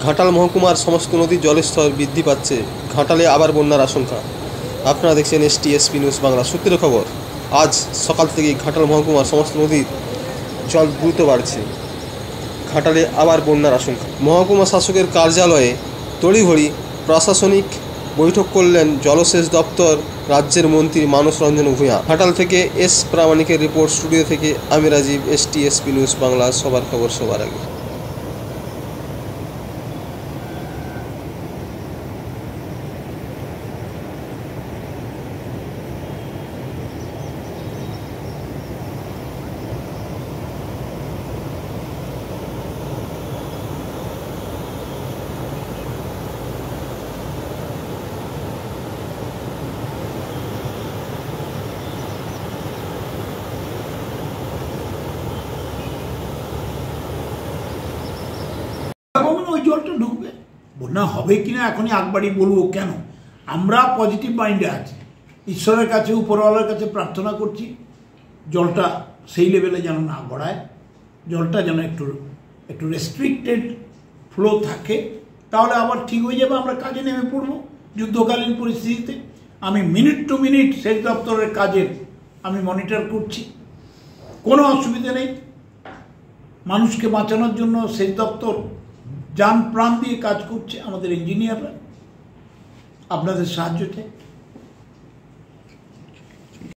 ঘাটাল মহকুমার সমস্ত নদীর জলস্তর বৃদ্ধি পাচ্ছে। ঘাটালে আবার বন্যার আশঙ্কা। আপনারা দেখছেন STSP নিউজ বাংলা। সূত্রের খবর, আজ সকাল থেকেই ঘাটাল মহকুমার সমস্ত নদীর জল দ্রুত বাড়ছে। ঘাটালে আবার বন্যার আশঙ্কা। মহকুমা শাসকের কার্যালয়ে তড়িঘড়ি প্রশাসনিক বৈঠক করলেন জলসেচ দপ্তর রাজ্যের মন্ত্রী মানস রঞ্জন ভূঁইয়া। ঘাটাল থেকে এস প্রামাণিকের রিপোর্ট। স্টুডিও থেকে আমি রাজীব, STSP নিউজ বাংলা, সবার খবর সবার আগে। ওই জলটা ঢুকবে, বন্যা হবে কিনা এখনই আগবাড়ি বলবো কেন। আমরা পজিটিভ মাইন্ডে আছি, ঈশ্বরের কাছে, উপরওয়ালার কাছে প্রার্থনা করছি জলটা সেই লেভেলে যেন না গড়ায়, জলটা যেন একটু রেস্ট্রিক্টেড ফ্লো থাকে, তাহলে আবার ঠিক হয়ে যাবে। আমরা কাজে নেমে পড়বো যুদ্ধকালীন পরিস্থিতিতে। আমি মিনিট টু মিনিট সেচ দপ্তরের কাজের আমি মনিটর করছি, কোনো অসুবিধা নেই। মানুষকে বাঁচানোর জন্য সেচ দপ্তর যান প্রাণ দিয়ে কাজ করছে, আমাদের ইঞ্জিনিয়াররা আপনাদের সাহায্য চাই।